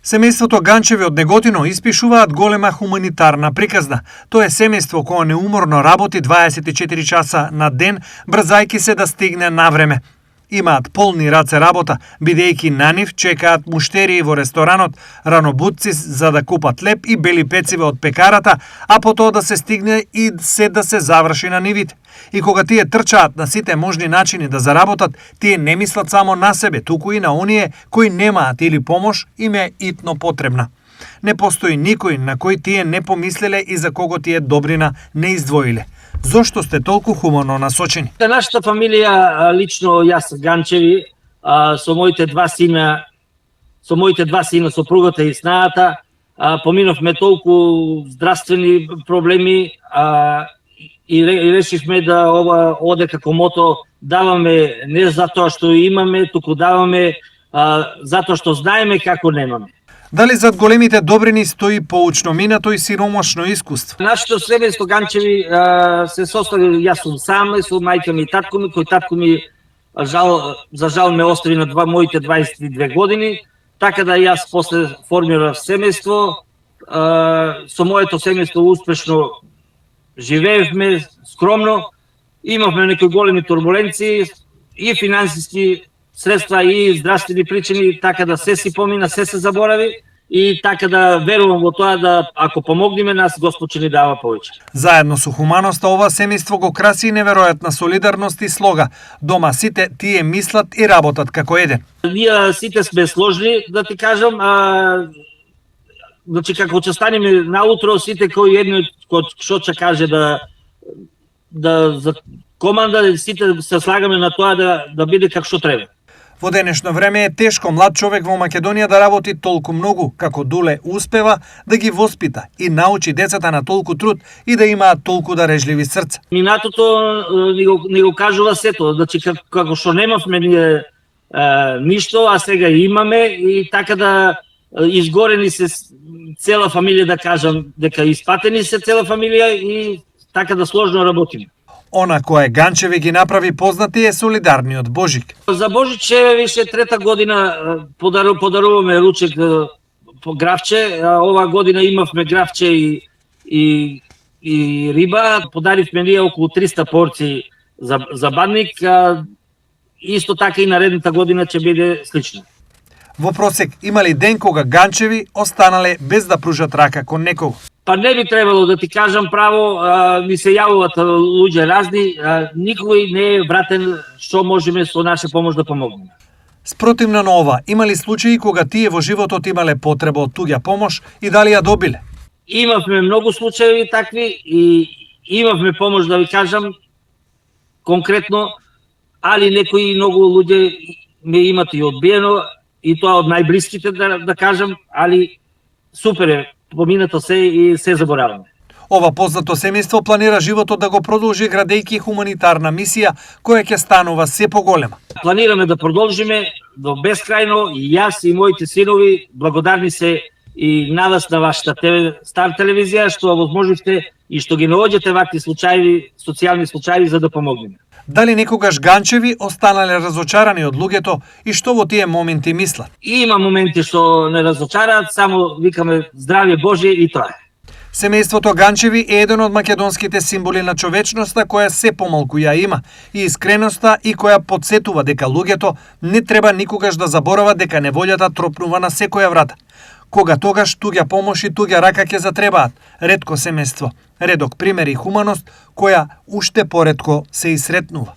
Семејството Ганчеви од Неготино испишуваат голема хуманитарна приказна. Тоа е семејство кое неуморно работи 24 часа на ден, брзајки се да стигне на време. Имаат полни раце работа, бидејќи на нив чекаат муштерии во ресторанот, ранобудци за да купат леп и бели пециве од пекарата, а потоа да се стигне и се да се заврши на нивите. И кога тие трчаат на сите можни начини да заработат, тие не мислат само на себе, туку и на оние кои немаат или помош им е итно потребна. Не постои никој на кој тие не помислеле и за кого тие добрина не издвоиле. Зошто сте толку хумано насочени? Нашата фамилија, лично јас Ганчеви, со моите два сина, сопругата и снајата, поминовме толку здравствени проблеми и решивме да ова оде како мото, даваме не затоа што имаме, туку даваме затоа што знаеме како немаме. Дали зад големите добрини стои поучно минато и сиромашно искуство? Нашето семејство Ганчеви се состои, јас сум сам, со мајка ми и татко ми, кој татко ми за жал ме остави на моите 22 години, така да јас после формирав семејство, со моето семејство успешно живеевме, скромно, имавме некои големи турбуленции и финансиски средства и здравствени причини, така да се си помина, се заборави и така да верувам во тоа да ако помогнеме нас Господ ќе ни дава повеќе. Заедно со хуманоста ова семејство го краси неверојатна солидарност и слога. Дома сите тие мислат и работат како еден. Ние сите сме сложни, да ти кажам, значи како ќе станеме наутро сите кој едно што ќе каже да за команда сите се слагаме на тоа да биде како што треба. Во денешно време е тешко млад човек во Македонија да работи толку многу, како Дуле успева да ги воспита и научи децата на толку труд и да имаат толку дарежливи срца. Минатото ни го кажува сето, значи како што немавме ние ништо, а сега имаме и така да изгорени се цела фамилија, да кажам, дека испатени се цела фамилија и така да сложно работиме. Она кое Ганчеви ги направи познати е солидарниот Божик. За Божич више трета година подаруваме ручек по гравче. Ова година имавме гравче и риба. Подаривме ние околу 300 порции за бадник. Исто така и наредната година ќе биде слично. Во просек има ли ден кога Ганчеви останале без да пружат рака кон некого? Па не би требало да ти кажам право, ми се јавуваат луѓе разни, никој не е вратен што можеме со наша помош да помогнеме. Спротивно на ова, има ли случаи кога тие во животот имале потреба од туѓа помош и дали ја добиле? Имавме многу случаи такви и имавме помош, да ви кажам, конкретно, али некои многу луѓе ме имат и одбиено, и тоа од најблиските, да кажам, али супер е, поминато се и се забораваме. Ова познато семејство планира животот да го продолжи градејќи хуманитарна мисија која ќе станува се поголема. Планираме да продолжиме до бескрајно и јас и моите синови благодарни се и на вас, на вашата Стар телевизија, што возможувате и што ги наоѓате вакви случаи, социјални случаи за да помогнеме. Дали некогаш Ганчеви останале разочарани од луѓето и што во тие моменти мислат? Има моменти што не разочараат, само викаме здравје Божје и тоа е. Семејството Ганчеви е еден од македонските символи на човечноста која се помалку ја има и искреноста и која подсетува дека луѓето не треба никогаш да заборават дека неволјата тропнува на секоја врата. Кога тогаш туѓа помош и туѓа рака ќе затребаат, ретко семејство, редок пример и хуманост која уште поретко се исретнува.